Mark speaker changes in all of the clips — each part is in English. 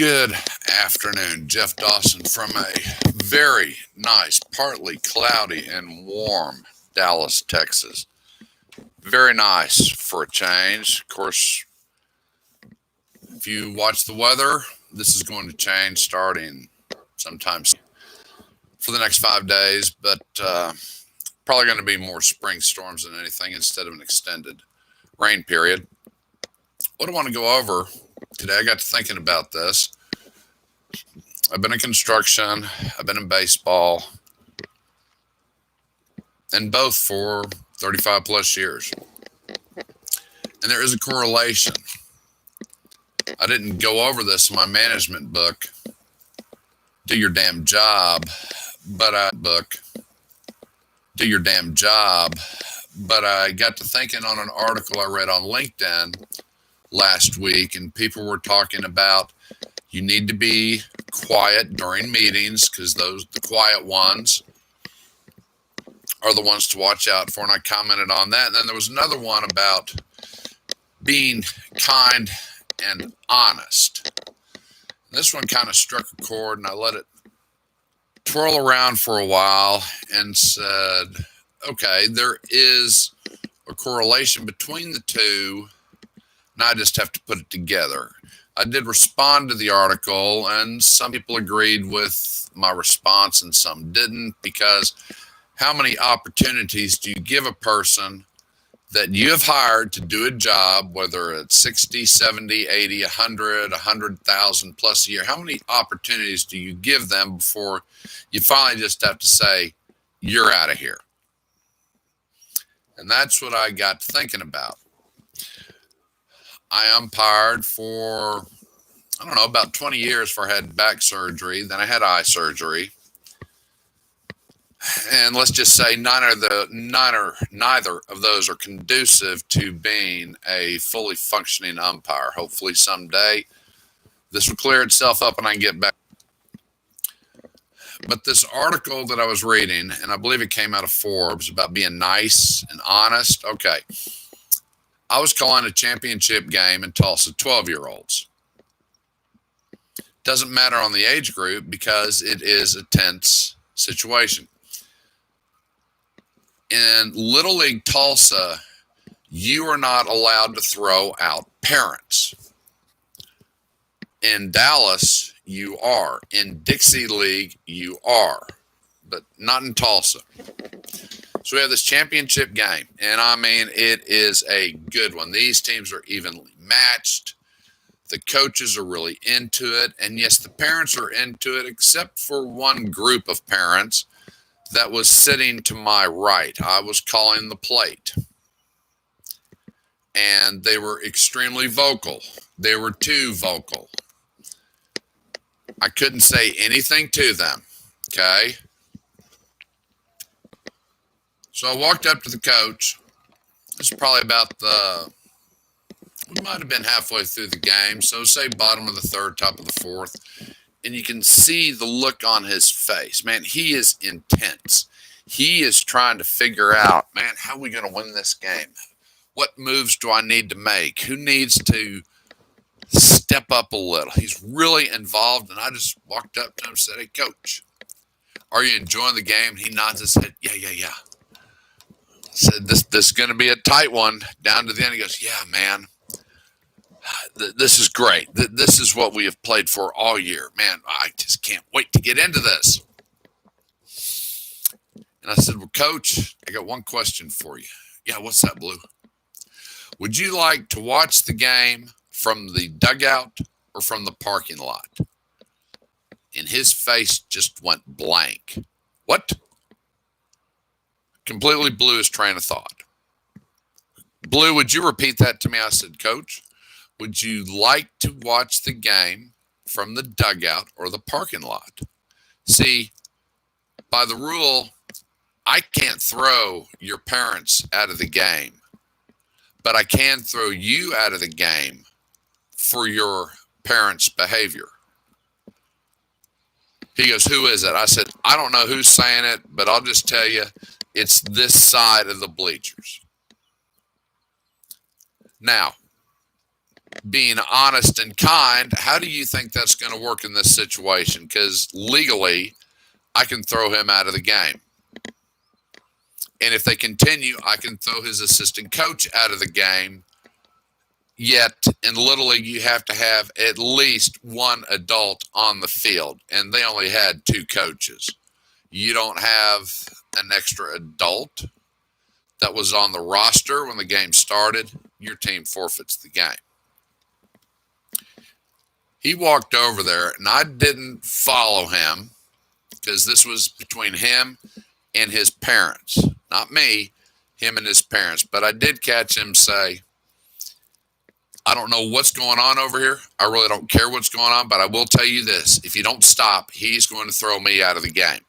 Speaker 1: Good afternoon, Jeff Dawson from a very nice, partly cloudy and warm Dallas, Texas. Very nice for a change. Of course, if you watch the weather, this is going to change starting sometime for the next 5 days, but probably going to be more spring storms than anything instead of an extended rain period. What I want to go over today, I got to thinking about this. I've been in construction, I've been in baseball, and both for 35 plus years. And there is a correlation. I didn't go over this in my management book, Do Your Damn Job, but I got to thinking on an article I read on LinkedIn last week, and people were talking about you need to be quiet during meetings because the quiet ones are the ones to watch out for. And I commented on that. And then there was another one about being kind and honest. And this one kind of struck a chord, and I let it twirl around for a while and said, okay, there is a correlation between the two, and I just have to put it together. I did respond to the article, and some people agreed with my response and some didn't, because how many opportunities do you give a person that you have hired to do a job, whether it's 60, 70, 80, 100, 100,000 plus a year? How many opportunities do you give them before you finally just have to say, you're out of here? And that's what I got thinking about. I umpired for, about 20 years before I had back surgery. Then I had eye surgery. And let's just say neither of those are conducive to being a fully functioning umpire. Hopefully someday this will clear itself up and I can get back. But this article that I was reading, and I believe it came out of Forbes, about being nice and honest. Okay. I was calling a championship game in Tulsa, 12-year-olds. Doesn't matter on the age group because it is a tense situation. In Little League Tulsa, you are not allowed to throw out parents. In Dallas, you are. In Dixie League, you are, but not in Tulsa. So we have this championship game, and I mean, it is a good one. These teams are evenly matched. The coaches are really into it, and yes, the parents are into it, except for one group of parents that was sitting to my right. I was calling the plate, and they were extremely vocal. They were too vocal. I couldn't say anything to them, okay? So I walked up to the coach. This is probably we might have been halfway through the game. So say bottom of the third, top of the fourth. And you can see the look on his face. Man, he is intense. He is trying to figure out, man, how are we going to win this game? What moves do I need to make? Who needs to step up a little? He's really involved. And I just walked up to him and said, hey, coach, are you enjoying the game? He nods his head, yeah. I said, this is going to be a tight one down to the end. He goes, yeah, man. This is great. This is what we have played for all year. Man, I just can't wait to get into this. And I said, well, coach, I got one question for you. Yeah, what's that, Blue? Would you like to watch the game from the dugout or from the parking lot? And his face just went blank. What? Completely blew his train of thought. Blue, would you repeat that to me? I said, coach, would you like to watch the game from the dugout or the parking lot? See, by the rule, I can't throw your parents out of the game, but I can throw you out of the game for your parents' behavior. He goes, who is it? I said, I don't know who's saying it, but I'll just tell you, it's this side of the bleachers. Now, being honest and kind, how do you think that's going to work in this situation? Because legally, I can throw him out of the game. And if they continue, I can throw his assistant coach out of the game. Yet in Little League, you have to have at least one adult on the field, and they only had 2 coaches. You don't have an extra adult that was on the roster when the game started, your team forfeits the game. He walked over there, and I didn't follow him because this was between him and his parents. Not me, him and his parents. But I did catch him say, I don't know what's going on over here. I really don't care what's going on, but I will tell you this. If you don't stop, he's going to throw me out of the game.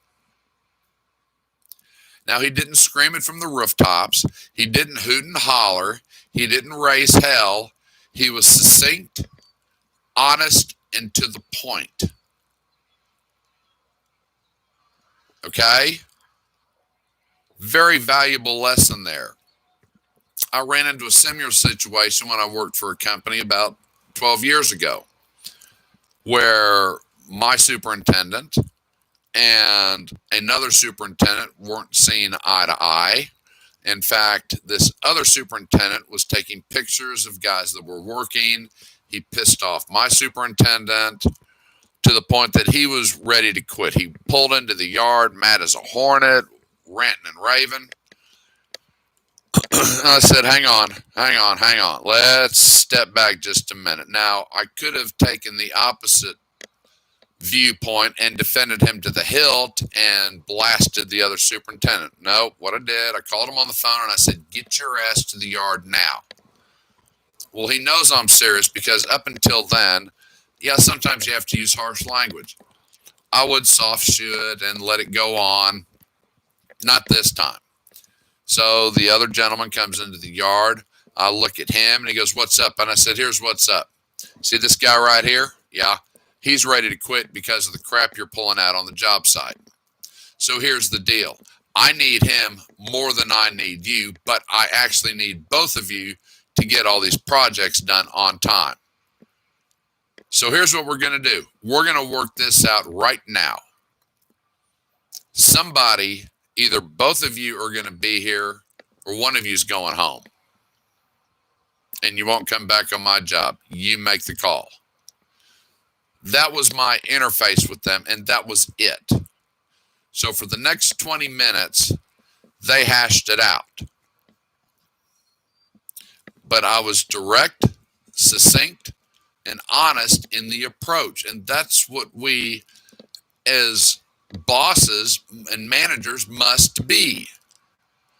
Speaker 1: Now, he didn't scream it from the rooftops. He didn't hoot and holler. He didn't raise hell. He was succinct, honest, and to the point. Okay? Very valuable lesson there. I ran into a similar situation when I worked for a company about 12 years ago, where my superintendent and another superintendent weren't seeing eye to eye. In fact, this other superintendent was taking pictures of guys that were working. He pissed off my superintendent to the point that he was ready to quit. He pulled into the yard, mad as a hornet, ranting and raving. I said, hang on. Let's step back just a minute. Now, I could have taken the opposite viewpoint and defended him to the hilt and blasted the other superintendent. No, what I did, I called him on the phone and I said, get your ass to the yard now. Well, he knows I'm serious because up until then, yeah, sometimes you have to use harsh language. I would soft shoe it and let it go on. Not this time. So the other gentleman comes into the yard. I look at him and he goes, what's up? And I said, here's what's up. See this guy right here? Yeah. He's ready to quit because of the crap you're pulling out on the job site. So here's the deal. I need him more than I need you, but I actually need both of you to get all these projects done on time. So here's what we're going to do. We're going to work this out right now. Somebody, either both of you are going to be here or one of you is going home. And you won't come back on my job. You make the call. That was my interface with them, and that was it. So for the next 20 minutes, they hashed it out. But I was direct, succinct, and honest in the approach. And that's what we, as bosses and managers, must be.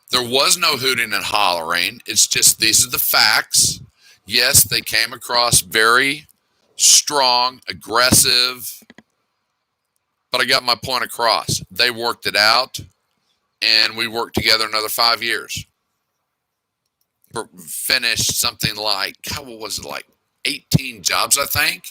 Speaker 1: There was no hooting and hollering. It's just these are the facts. Yes, they came across very strong, aggressive, but I got my point across. They worked it out, and we worked together another 5 years. Finished something like, what was it, like 18 jobs, I think,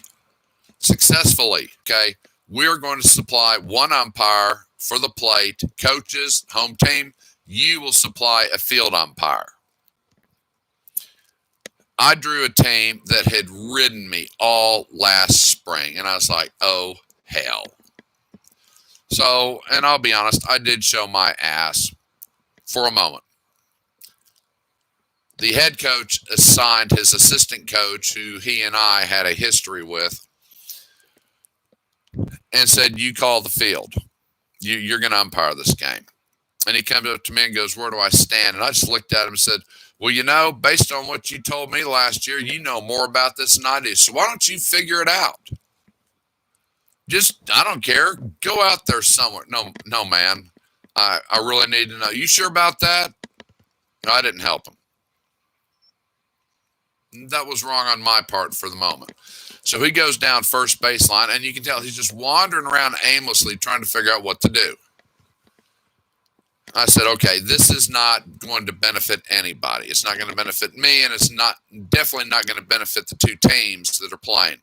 Speaker 1: successfully. Okay, we're going to supply one umpire for the plate. Coaches, home team, you will supply a field umpire. I drew a team that had ridden me all last spring, and I was like, oh, hell. So, and I'll be honest, I did show my ass for a moment. The head coach assigned his assistant coach, who he and I had a history with, and said, you call the field. You're going to umpire this game. And he comes up to me and goes, where do I stand? And I just looked at him and said, well, you know, based on what you told me last year, you know more about this than I do. So why don't you figure it out? Just, I don't care. Go out there somewhere. No, man. I really need to know. You sure about that? No, I didn't help him. That was wrong on my part for the moment. So he goes down first baseline, and you can tell he's just wandering around aimlessly trying to figure out what to do. I said, okay, this is not going to benefit anybody. It's not going to benefit me, and it's definitely not going to benefit the two teams that are playing.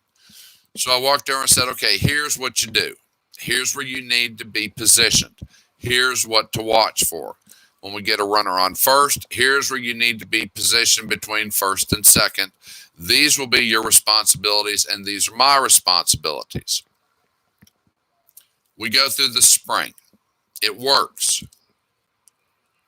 Speaker 1: So I walked over and said, okay, here's what you do. Here's where you need to be positioned. Here's what to watch for. When we get a runner on first, here's where you need to be positioned between first and second. These will be your responsibilities, and these are my responsibilities. We go through the spring. It works.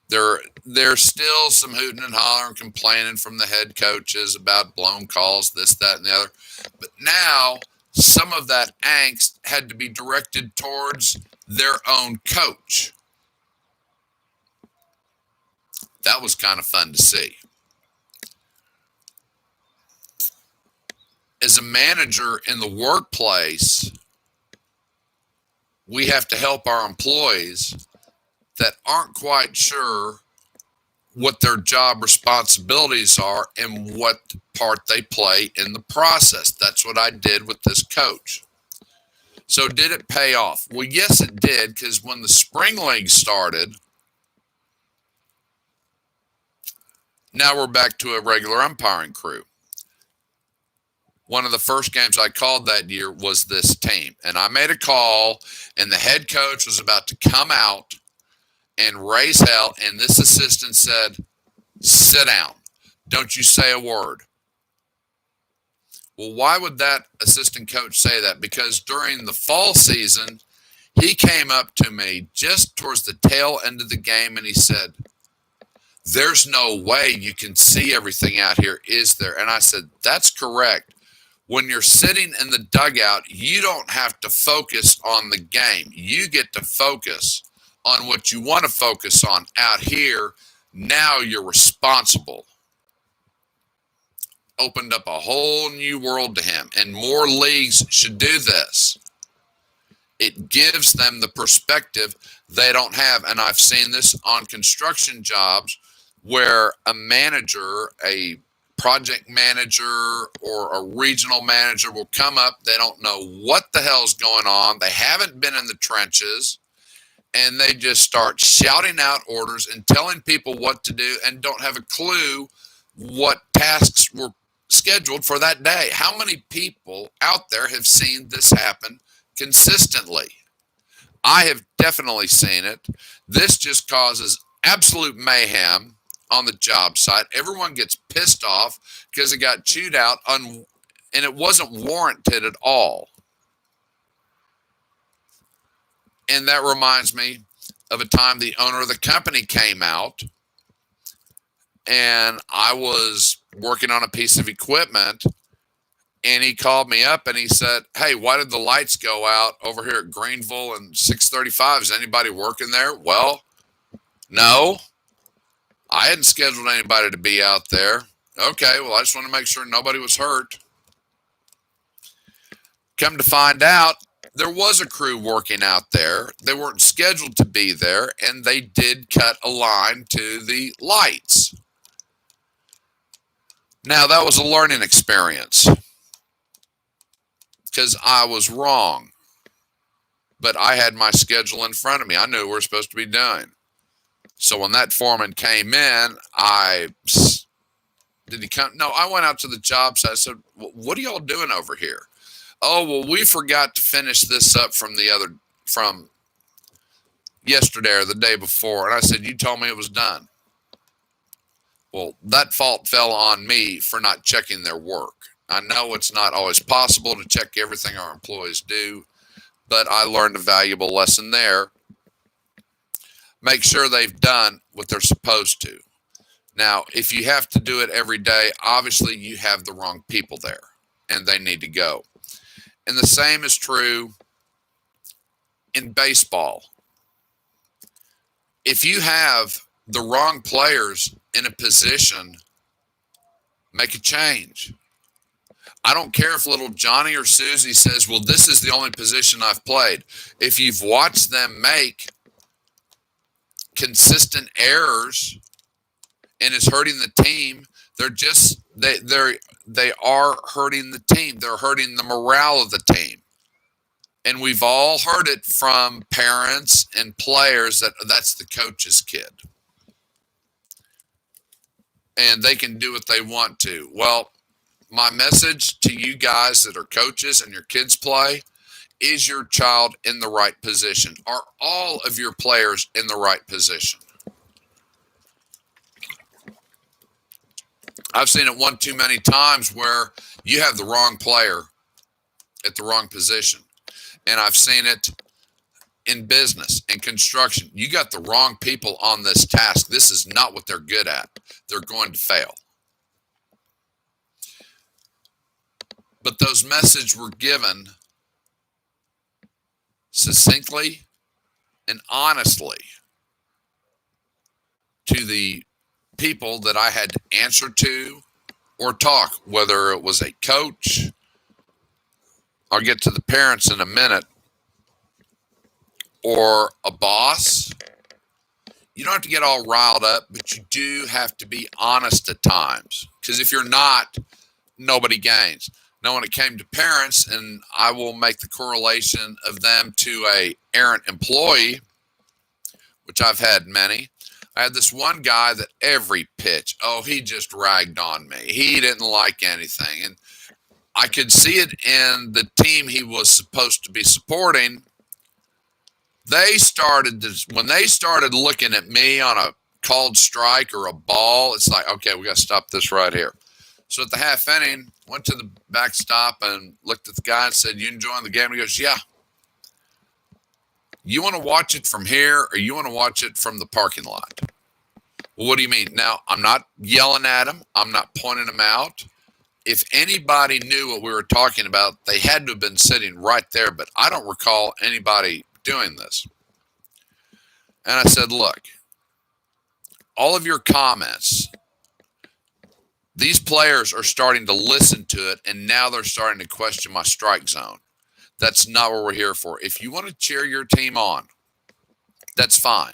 Speaker 1: There's still some hooting and hollering, complaining from the head coaches about blown calls, this, that, and the other. But now some of that angst had to be directed towards their own coach. That was kind of fun to see. As a manager in the workplace, we have to help our employees that aren't quite sure what their job responsibilities are and what part they play in the process. That's what I did with this coach. So did it pay off? Well, yes, it did, because when the spring league started, now we're back to a regular umpiring crew. One of the first games I called that year was this team, and I made a call, and the head coach was about to come out and raise hell, and this assistant said, "Sit down. Don't you say a word." Well, why would that assistant coach say that? Because during the fall season, he came up to me just towards the tail end of the game, and he said, "There's no way you can see everything out here, is there?" And I said, "That's correct. When you're sitting in the dugout, you don't have to focus on the game. You get to focus on what you want to focus on out here. Now you're responsible." Opened up a whole new world to him, and more leagues should do this. It gives them the perspective they don't have. And I've seen this on construction jobs where a manager, a project manager or a regional manager will come up. They don't know what the hell's going on. They haven't been in the trenches, and they just start shouting out orders and telling people what to do and don't have a clue what tasks were scheduled for that day. How many people out there have seen this happen consistently? I have definitely seen it. This just causes absolute mayhem on the job site. Everyone gets pissed off because it got chewed out and it wasn't warranted at all. And that reminds me of a time the owner of the company came out, and I was working on a piece of equipment, and he called me up and he said, "Hey, why did the lights go out over here at Greenville and 635? Is anybody working there?" Well, no, I hadn't scheduled anybody to be out there. Okay, well, I just want to make sure nobody was hurt. Come to find out, there was a crew working out there. They weren't scheduled to be there, and they did cut a line to the lights. Now, that was a learning experience because I was wrong, but I had my schedule in front of me. I knew what we were supposed to be doing. So when that foreman came in, did he come? No, I went out to the job site. I said, "What are y'all doing over here?" "Oh, well, we forgot to finish this up from yesterday or the day before." And I said, "You told me it was done." Well, that fault fell on me for not checking their work. I know it's not always possible to check everything our employees do, but I learned a valuable lesson there. Make sure they've done what they're supposed to. Now, if you have to do it every day, obviously you have the wrong people there, and they need to go. And the same is true in baseball. If you have the wrong players in a position, make a change. I don't care if little Johnny or Susie says, "Well, this is the only position I've played." If you've watched them make consistent errors and it's hurting the team, they are hurting the team. They're hurting the morale of the team. And we've all heard it from parents and players that's the coach's kid. And they can do what they want to. Well, my message to you guys that are coaches and your kids play, is your child in the right position? Are all of your players in the right position? I've seen it one too many times where you have the wrong player at the wrong position. And I've seen it in business and construction. You got the wrong people on this task. This is not what they're good at. They're going to fail. But those messages were given succinctly and honestly to the people that I had to answer to or talk, whether it was a coach. I'll get to the parents in a minute, or a boss. You don't have to get all riled up, but you do have to be honest at times. Because if you're not, nobody gains. Now, when it came to parents, and I will make the correlation of them to a errant employee, which I've had many. I had this one guy that every pitch, he just ragged on me. He didn't like anything. And I could see it in the team he was supposed to be supporting. When they started looking at me on a called strike or a ball, it's like, okay, we got to stop this right here. So at the half inning, went to the backstop and looked at the guy and said, "You enjoying the game?" And he goes, "Yeah." "You want to watch it from here or you want to watch it from the parking lot?" "Well, what do you mean?" Now, I'm not yelling at him. I'm not pointing him out. If anybody knew what we were talking about, they had to have been sitting right there, but I don't recall anybody doing this. And I said, "Look, all of your comments, these players are starting to listen to it, and now they're starting to question my strike zone. That's not what we're here for. If you want to cheer your team on, that's fine.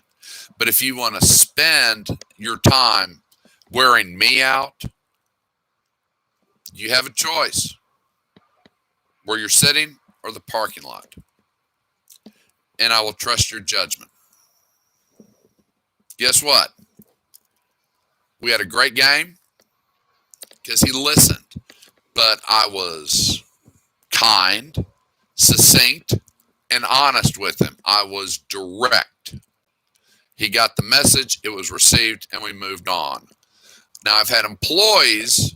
Speaker 1: But if you want to spend your time wearing me out, you have a choice. Where you're sitting or the parking lot. And I will trust your judgment." Guess what? We had a great game because he listened. But I was kind, succinct, and honest with him. I was direct. He got the message, it was received, and we moved on. Now, I've had employees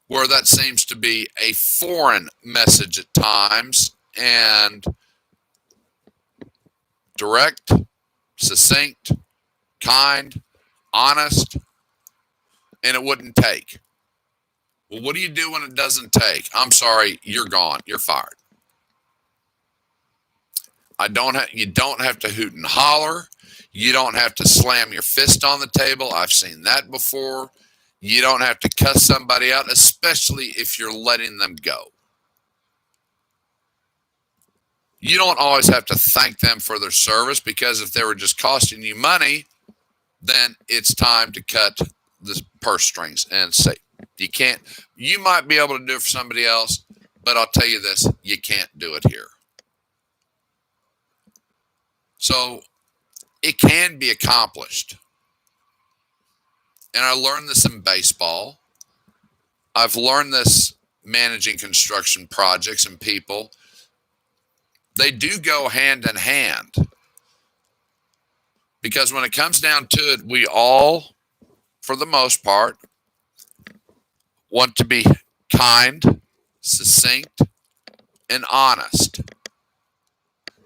Speaker 1: where that seems to be a foreign message at times, and direct, succinct, kind, honest, and it wouldn't take. Well, what do you do when it doesn't take? "I'm sorry, you're gone. You're fired." You don't have to hoot and holler. You don't have to slam your fist on the table. I've seen that before. You don't have to cuss somebody out, especially if you're letting them go. You don't always have to thank them for their service, because if they were just costing you money, then it's time to cut the purse strings and say, you might be able to do it for somebody else, but I'll tell you this, you can't do it here. So it can be accomplished. And I learned this in baseball. I've learned this managing construction projects and people. They do go hand in hand. Because when it comes down to it, we all, for the most part, want to be kind, succinct, and honest.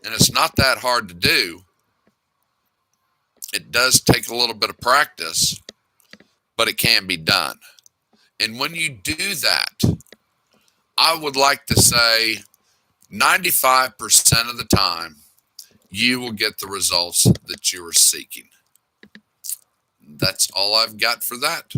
Speaker 1: And it's not that hard to do. It does take a little bit of practice, but it can be done. And when you do that, I would like to say 95% of the time, you will get the results that you are seeking. That's all I've got for that.